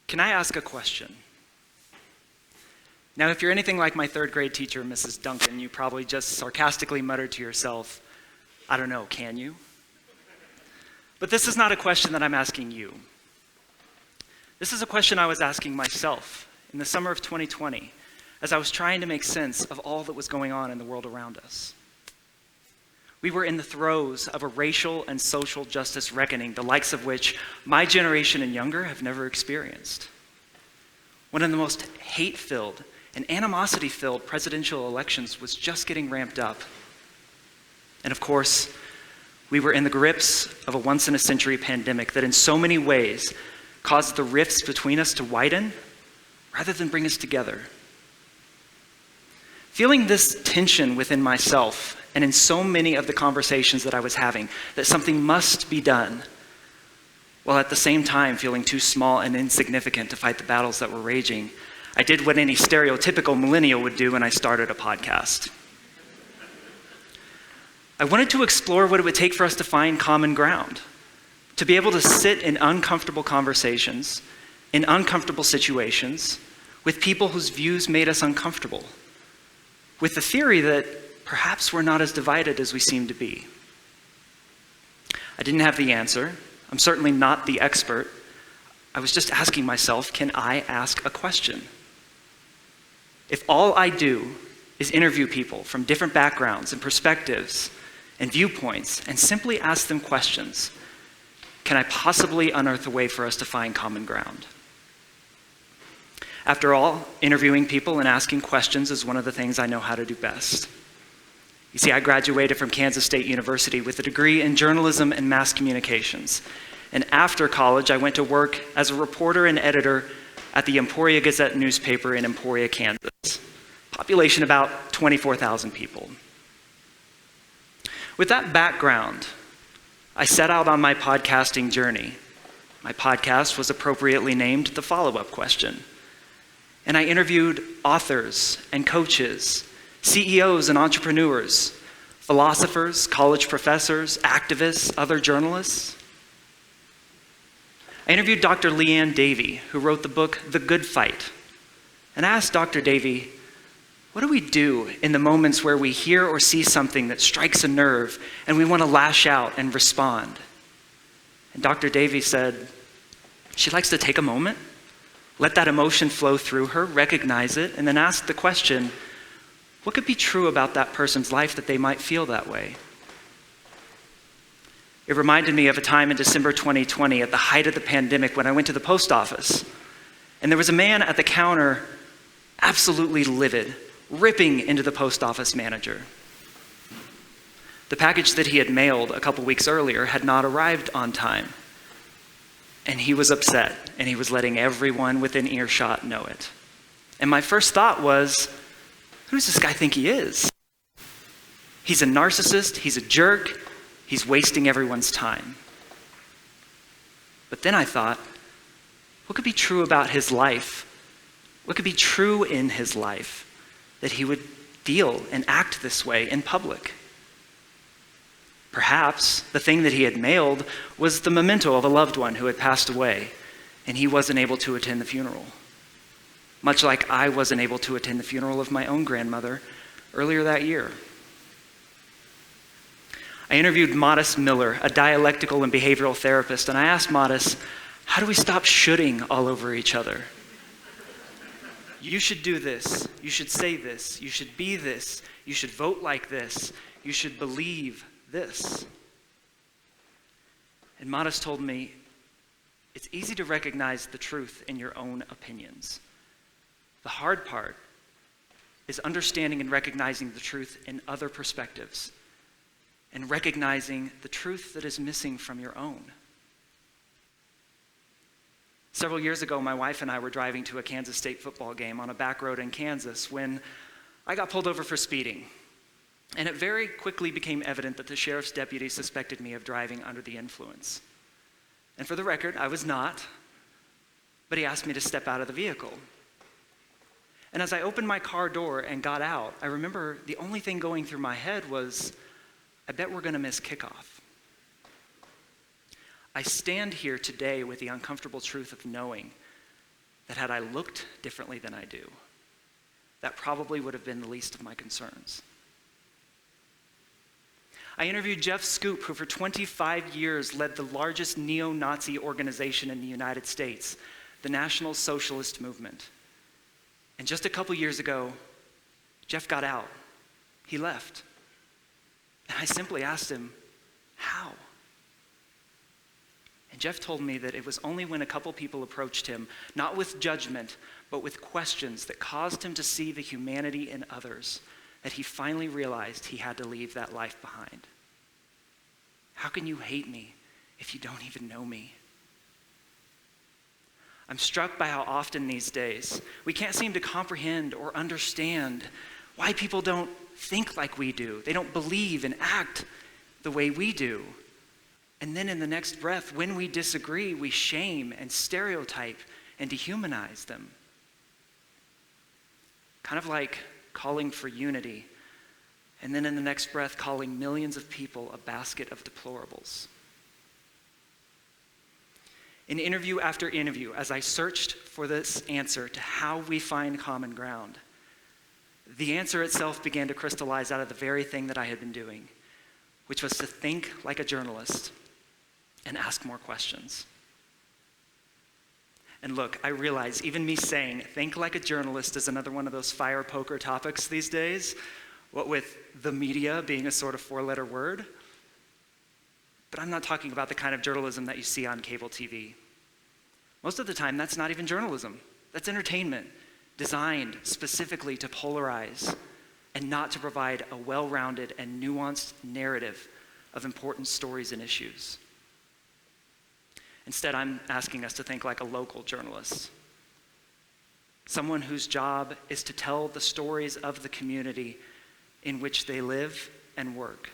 Can I ask a question? Now, if you're anything like my third grade teacher, Mrs. Duncan, you probably just sarcastically muttered to yourself, I don't know, can you? But this is not a question that I'm asking you. This is a question I was asking myself in the summer of 2020 as I was trying to make sense of all that was going on in the world around us. We were in the throes of a racial and social justice reckoning, the likes of which my generation and younger have never experienced. One of the most hate-filled and animosity-filled presidential elections was just getting ramped up. And of course, we were in the grips of a once-in-a-century pandemic that in so many ways caused the rifts between us to widen rather than bring us together. Feeling this tension within myself and in so many of the conversations that I was having, that something must be done, while at the same time feeling too small and insignificant to fight the battles that were raging, I did what any stereotypical millennial would do, and I started a podcast. I wanted to explore what it would take for us to find common ground, to be able to sit in uncomfortable conversations, in uncomfortable situations, with people whose views made us uncomfortable, with the theory that perhaps we're not as divided as we seem to be. I didn't have the answer. I'm certainly not the expert. I was just asking myself, can I ask a question? If all I do is interview people from different backgrounds and perspectives and viewpoints and simply ask them questions, can I possibly unearth a way for us to find common ground? After all, interviewing people and asking questions is one of the things I know how to do best. You see, I graduated from Kansas State University with a degree in journalism and mass communications. And after college, I went to work as a reporter and editor at the Emporia Gazette newspaper in Emporia, Kansas. Population about 24,000 people. With that background, I set out on my podcasting journey. My podcast was appropriately named The Follow-Up Question. And I interviewed authors and coaches, CEOs and entrepreneurs, philosophers, college professors, activists, other journalists. I interviewed Dr. Leanne Davey, who wrote the book The Good Fight, and I asked Dr. Davey, what do we do in the moments where we hear or see something that strikes a nerve and we want to lash out and respond? And Dr. Davey said she likes to take a moment, let that emotion flow through her, recognize it, and then ask the question, what could be true about that person's life that they might feel that way? It reminded me of a time in December 2020 at the height of the pandemic when I went to the post office. And there was a man at the counter, absolutely livid, ripping into the post office manager. The package that he had mailed a couple weeks earlier had not arrived on time. And he was upset, and he was letting everyone within earshot know it. And my first thought was, who does this guy think he is? He's a narcissist, he's a jerk, he's wasting everyone's time. But then I thought, what could be true about his life? What could be true in his life that he would feel and act this way in public? Perhaps the thing that he had mailed was the memento of a loved one who had passed away, and he wasn't able to attend the funeral. Much like I wasn't able to attend the funeral of my own grandmother earlier that year. I interviewed Modest Miller, a dialectical and behavioral therapist, and I asked Modest, how do we stop shoulding all over each other? You should do this, you should say this, you should be this, you should vote like this, you should believe this. And Modest told me, it's easy to recognize the truth in your own opinions. The hard part is understanding and recognizing the truth in other perspectives and recognizing the truth that is missing from your own. Several years ago, my wife and I were driving to a Kansas State football game on a back road in Kansas when I got pulled over for speeding. And it very quickly became evident that the sheriff's deputy suspected me of driving under the influence. And for the record, I was not, but he asked me to step out of the vehicle. And as I opened my car door and got out, I remember the only thing going through my head was, I bet we're going to miss kickoff. I stand here today with the uncomfortable truth of knowing that had I looked differently than I do, that probably would have been the least of my concerns. I interviewed Jeff Scoop, who for 25 years led the largest neo-Nazi organization in the United States, the National Socialist Movement. And just a couple years ago, Jeff got out. He left. And I simply asked him, how? And Jeff told me that it was only when a couple people approached him, not with judgment, but with questions that caused him to see the humanity in others, that he finally realized he had to leave that life behind. How can you hate me if you don't even know me? I'm struck by how often these days we can't seem to comprehend or understand why people don't think like we do. They don't believe and act the way we do. And then in the next breath, when we disagree, we shame and stereotype and dehumanize them. Kind of like calling for unity, and then in the next breath, calling millions of people a basket of deplorables. In interview after interview, as I searched for this answer to how we find common ground, the answer itself began to crystallize out of the very thing that I had been doing, which was to think like a journalist and ask more questions. And look, I realize even me saying think like a journalist is another one of those fire poker topics these days, what with the media being a sort of four-letter word. But I'm not talking about the kind of journalism that you see on cable TV. Most of the time, that's not even journalism. That's entertainment, designed specifically to polarize and not to provide a well-rounded and nuanced narrative of important stories and issues. Instead, I'm asking us to think like a local journalist, someone whose job is to tell the stories of the community in which they live and work.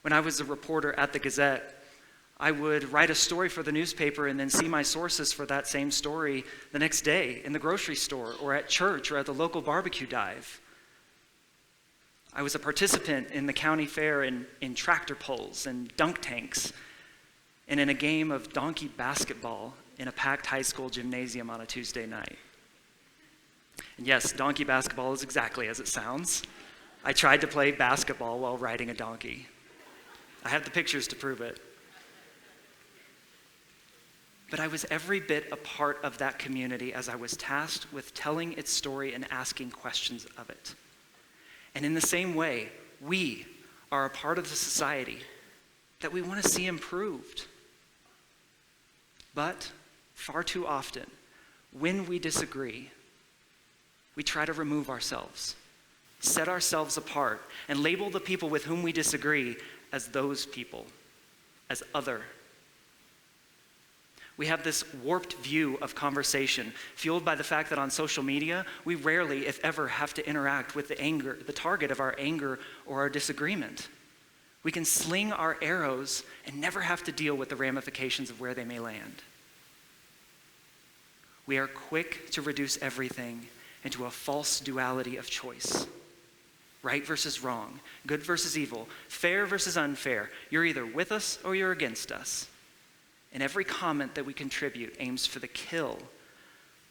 When I was a reporter at the Gazette, I would write a story for the newspaper and then see my sources for that same story the next day in the grocery store or at church or at the local barbecue dive. I was a participant in the county fair in tractor pulls and dunk tanks and in a game of donkey basketball in a packed high school gymnasium on a Tuesday night. And yes, donkey basketball is exactly as it sounds. I tried to play basketball while riding a donkey. I have the pictures to prove it. But I was every bit a part of that community as I was tasked with telling its story and asking questions of it. And in the same way, we are a part of the society that we want to see improved. But far too often, when we disagree, we try to remove ourselves, set ourselves apart, and label the people with whom we disagree as those people, as other. We have this warped view of conversation, fueled by the fact that on social media, we rarely, if ever, have to interact with the target of our anger or our disagreement. We can sling our arrows and never have to deal with the ramifications of where they may land. We are quick to reduce everything into a false duality of choice. Right versus wrong, good versus evil, fair versus unfair. You're either with us or you're against us. And every comment that we contribute aims for the kill,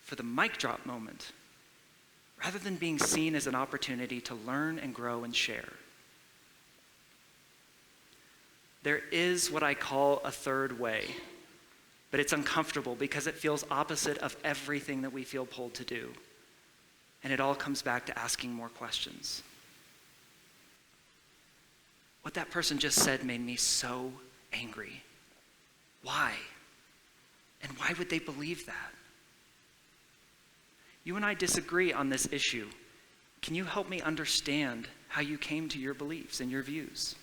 for the mic drop moment, rather than being seen as an opportunity to learn and grow and share. There is what I call a third way, but it's uncomfortable because it feels opposite of everything that we feel pulled to do. And it all comes back to asking more questions. What that person just said made me so angry. Why? And why would they believe that? You and I disagree on this issue. Can you help me understand how you came to your beliefs and your views?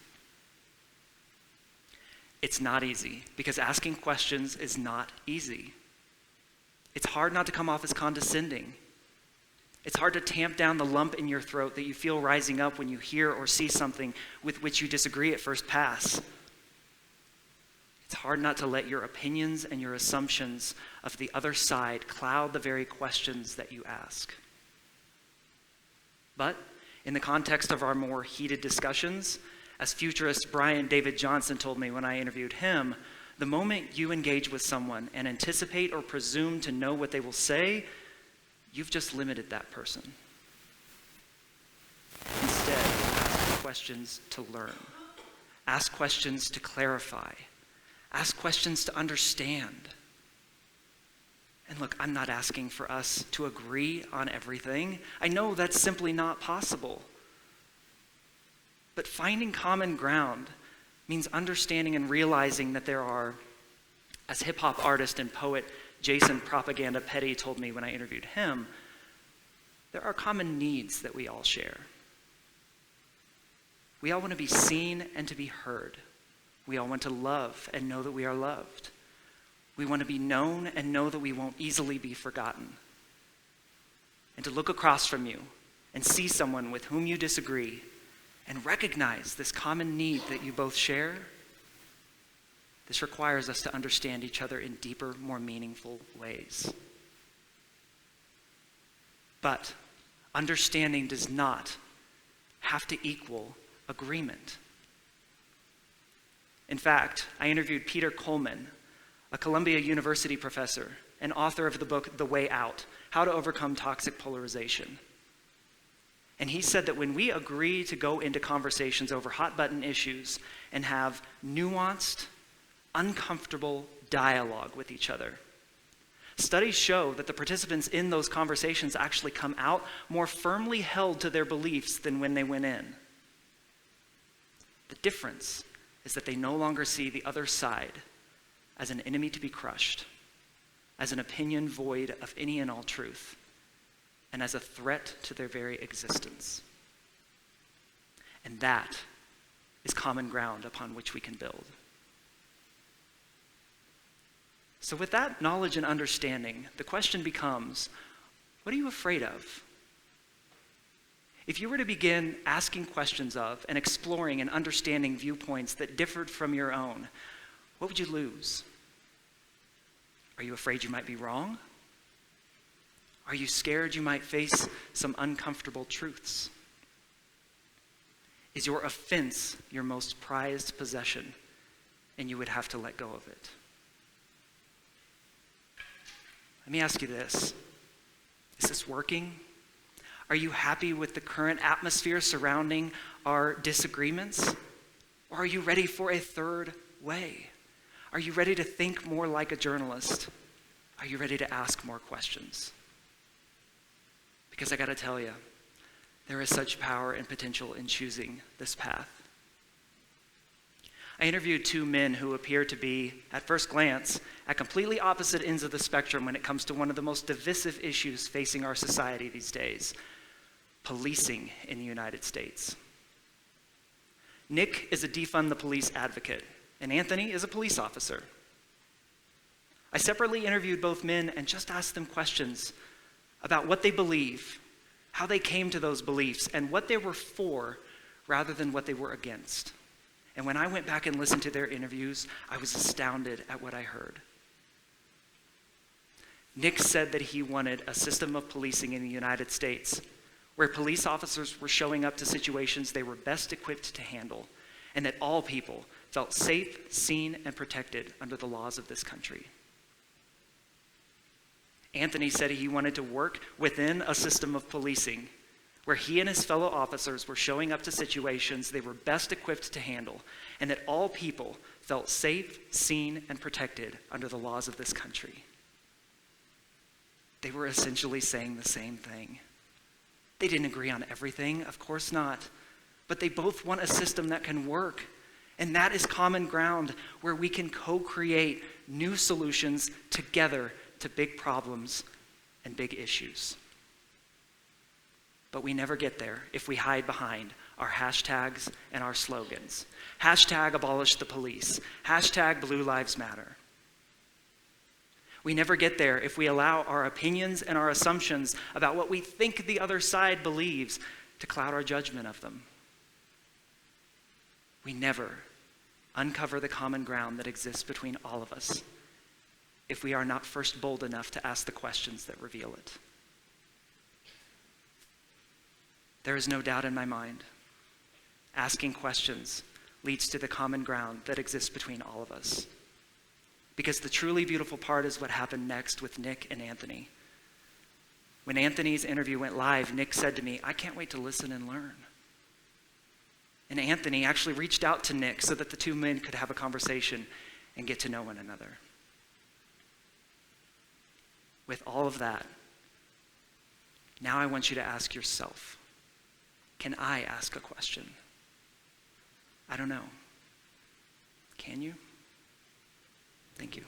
It's not easy, because asking questions is not easy. It's hard not to come off as condescending. It's hard to tamp down the lump in your throat that you feel rising up when you hear or see something with which you disagree at first pass. It's hard not to let your opinions and your assumptions of the other side cloud the very questions that you ask. But in the context of our more heated discussions, as futurist Brian David Johnson told me when I interviewed him, The moment you engage with someone and anticipate or presume to know what they will say, you've just limited that person. Instead, ask questions to learn. Ask questions to clarify. Ask questions to understand. And look, I'm not asking for us to agree on everything. I know that's simply not possible. But finding common ground means understanding and realizing that there are, as hip-hop artist and poet Jason Propaganda Petty told me when I interviewed him, there are common needs that we all share. We all want to be seen and to be heard. We all want to love and know that we are loved. We want to be known and know that we won't easily be forgotten. And to look across from you and see someone with whom you disagree and recognize this common need that you both share, this requires us to understand each other in deeper, more meaningful ways. But understanding does not have to equal agreement. In fact, I interviewed Peter Coleman, a Columbia University professor and author of the book The Way Out: How to Overcome Toxic Polarization. And he said that when we agree to go into conversations over hot-button issues and have nuanced, uncomfortable dialogue with each other, studies show that the participants in those conversations actually come out more firmly held to their beliefs than when they went in. The difference is that they no longer see the other side as an enemy to be crushed, as an opinion void of any and all truth, and as a threat to their very existence. And that is common ground upon which we can build. So with that knowledge and understanding, the question becomes, what are you afraid of? If you were to begin asking questions of and exploring and understanding viewpoints that differed from your own, what would you lose? Are you afraid you might be wrong? Are you scared you might face some uncomfortable truths? Is your offense your most prized possession and you would have to let go of it? Let me ask you this. Is this working? Are you happy with the current atmosphere surrounding our disagreements? Or are you ready for a third way? Are you ready to think more like a journalist? Are you ready to ask more questions? Because I got to tell you, there is such power and potential in choosing this path. I interviewed two men who appear to be, at first glance, at completely opposite ends of the spectrum when it comes to one of the most divisive issues facing our society these days: policing in the United States. Nick is a defund the police advocate, and Anthony is a police officer. I separately interviewed both men and just asked them questions about what they believe, how they came to those beliefs, and what they were for rather than what they were against. And when I went back and listened to their interviews, I was astounded at what I heard. Nick said that he wanted a system of policing in the United States where police officers were showing up to situations they were best equipped to handle, and that all people felt safe, seen, and protected under the laws of this country. Anthony said he wanted to work within a system of policing where he and his fellow officers were showing up to situations they were best equipped to handle, and that all people felt safe, seen, and protected under the laws of this country. They were essentially saying the same thing. They didn't agree on everything, of course not, but they both want a system that can work, and that is common ground where we can co-create new solutions together to big problems and big issues. But we never get there if we hide behind our hashtags and our slogans. Hashtag abolish the police. Hashtag Blue Lives Matter. We never get there if we allow our opinions and our assumptions about what we think the other side believes to cloud our judgment of them. We never uncover the common ground that exists between all of us if we are not first bold enough to ask the questions that reveal it. There is no doubt in my mind, asking questions leads to the common ground that exists between all of us. Because the truly beautiful part is what happened next with Nick and Anthony. When Anthony's interview went live, Nick said to me, "I can't wait to listen and learn." And Anthony actually reached out to Nick so that the two men could have a conversation and get to know one another. With all of that, now I want you to ask yourself, can I ask a question? I don't know. Can you? Thank you.